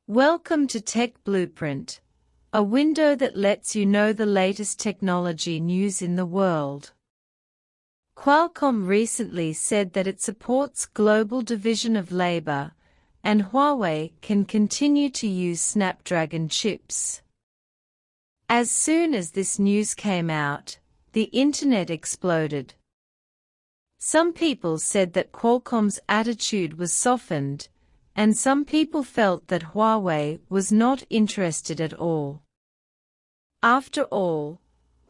Welcome to Tech Blueprint, a window that lets you know the latest technology news in the world. Qualcomm recently said that it supports global division of labor, and Huawei can continue to use Snapdragon chips. As soon as this news came out, the internet exploded. Some people said that Qualcomm's attitude was softened, and some people felt that Huawei was not interested at all. After all,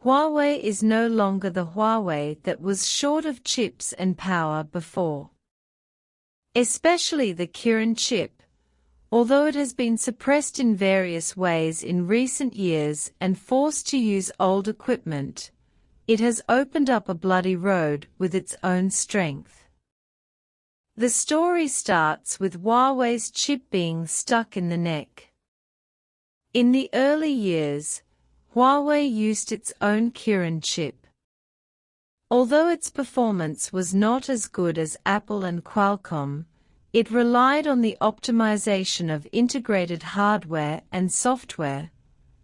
Huawei is no longer the Huawei that was short of chips and power before. Especially the Kirin chip, although it has been suppressed in various ways in recent years and forced to use old equipment, it has opened up a bloody road with its own strength. The story starts with Huawei's chip being stuck in the neck. In the early years, Huawei used its own Kirin chip. Although its performance was not as good as Apple and Qualcomm, it relied on the optimization of integrated hardware and software,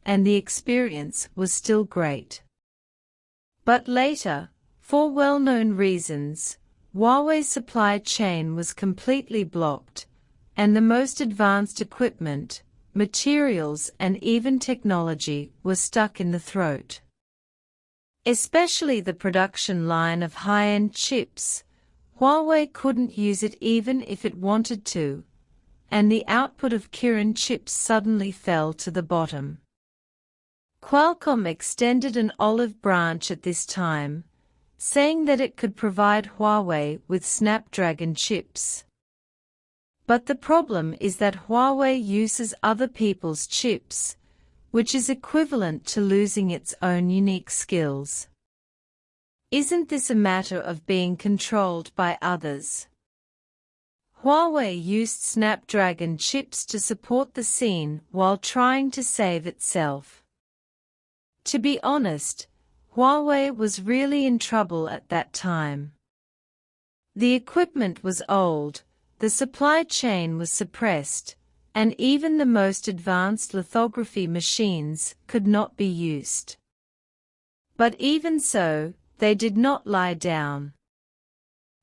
and the experience was still great. But later, for well-known reasons, Huawei's supply chain was completely blocked, and the most advanced equipment, materials and even technology were stuck in the throat. Especially the production line of high-end chips, Huawei couldn't use it even if it wanted to, and the output of Kirin chips suddenly fell to the bottom. Qualcomm extended an olive branch at this time, saying that it could provide Huawei with Snapdragon chips. But the problem is that Huawei uses other people's chips, which is equivalent to losing its own unique skills. Isn't this a matter of being controlled by others? Huawei used Snapdragon chips to support the scene while trying to save itself. To be honest, Huawei was really in trouble at that time. The equipment was old, the supply chain was suppressed, and even the most advanced lithography machines could not be used. But even so, they did not lie down.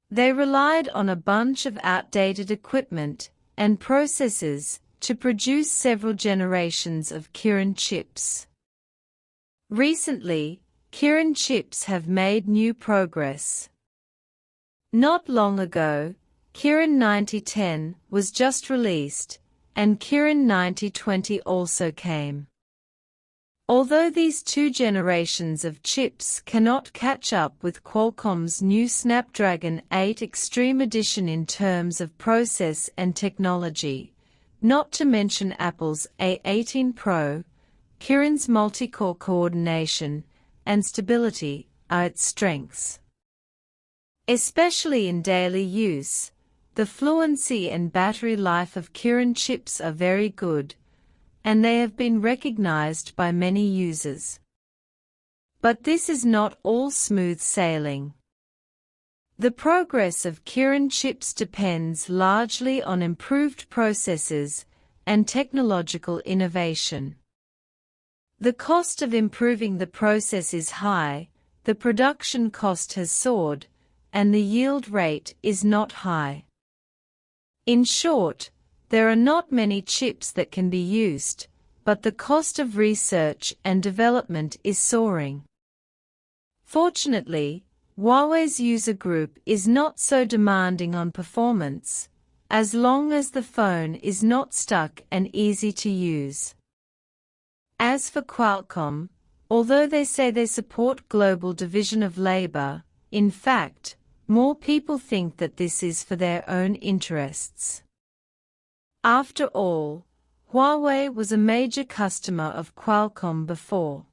They relied on a bunch of outdated equipment and processes to produce several generations of Kirin chips. Recently, Kirin chips have made new progress. Not long ago, Kirin 9010 was just released, and Kirin 9020 also came. Although these two generations of chips cannot catch up with Qualcomm's new Snapdragon 8 Extreme Edition in terms of process and technology, not to mention Apple's A18 Pro, Kirin's multi-core coordination and stability are its strengths. Especially in daily use, the fluency and battery life of Kirin chips are very good, and they have been recognized by many users. But this is not all smooth sailing. The progress of Kirin chips depends largely on improved processes and technological innovation. The cost of improving the process is high, the production cost has soared, and the yield rate is not high. In short, there are not many chips that can be used, but the cost of research and development is soaring. Fortunately, Huawei's user group is not so demanding on performance, as long as the phone is not stuck and easy to use. As for Qualcomm, although they say they support global division of labor, in fact, more people think that this is for their own interests. After all, Huawei was a major customer of Qualcomm before.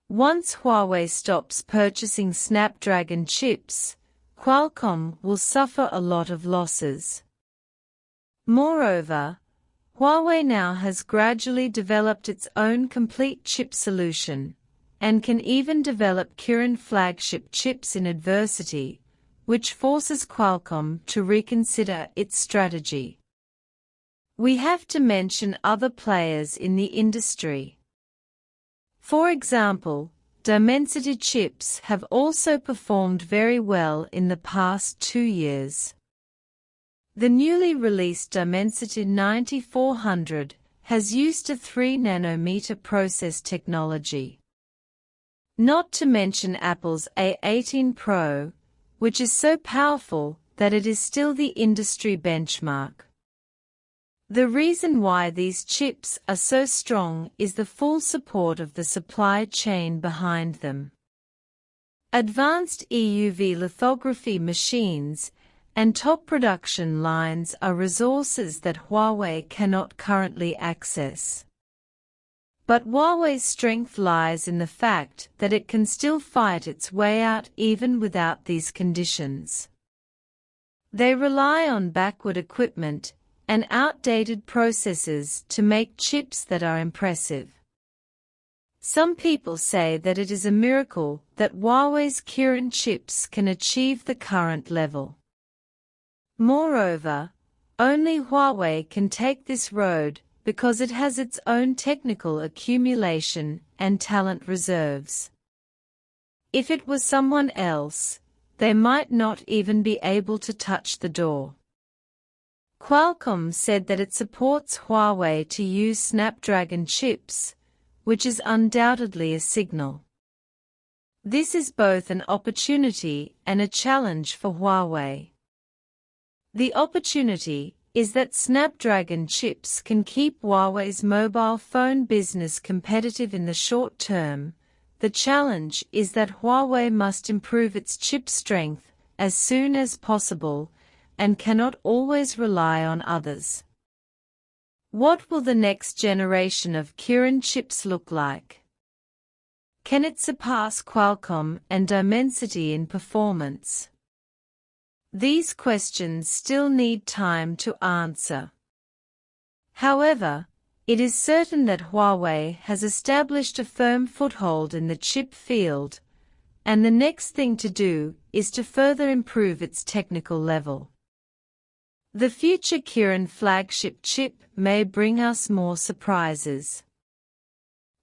Once Huawei stops purchasing Snapdragon chips, Qualcomm will suffer a lot of losses. Moreover, Huawei now has gradually developed its own complete chip solution, and can even develop Kirin flagship chips in adversity, which forces Qualcomm to reconsider its strategy. we have to mention other players in the industry. For example, Dimensity chips have also performed very well in the past 2 years. The newly released Dimensity 9400 has used a 3-nanometer process technology. Not to mention Apple's A18 Pro, which is so powerful that it is still the industry benchmark. The reason why these chips are so strong is the full support of the supply chain behind them. Advanced EUV lithography machines and top production lines are resources that Huawei cannot currently access. But Huawei's strength lies in the fact that it can still fight its way out even without these conditions. They rely on backward equipment and outdated processes to make chips that are impressive. Some people say that it is a miracle that Huawei's Kirin chips can achieve the current level. Moreover, only Huawei can take this road because it has its own technical accumulation and talent reserves. If it was someone else, they might not even be able to touch the door. Qualcomm said that it supports Huawei to use Snapdragon chips, which is undoubtedly a signal. This is both an opportunity and a challenge for Huawei. The opportunity is that Snapdragon chips can keep Huawei's mobile phone business competitive in the short term. The challenge is that Huawei must improve its chip strength as soon as possible and cannot always rely on others. What will the next generation of Kirin chips look like? Can it surpass Qualcomm and Dimensity in performance? These questions still need time to answer. However, it is certain that Huawei has established a firm foothold in the chip field, and the next thing to do is to further improve its technical level. The future Kirin flagship chip may bring us more surprises.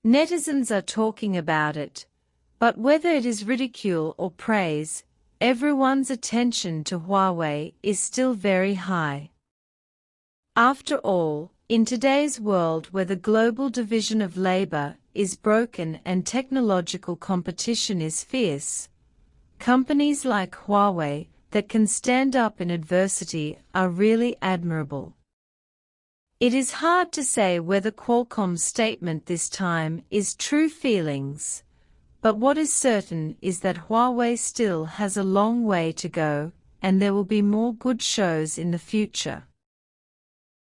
Netizens are talking about it, but whether it is ridicule or praise, everyone's attention to Huawei is still very high. After all, in today's world where the global division of labor is broken and technological competition is fierce, companies like Huawei that can stand up in adversity are really admirable. It is hard to say whether Qualcomm's statement this time is true feelings, but what is certain is that Huawei still has a long way to go, and there will be more good shows in the future.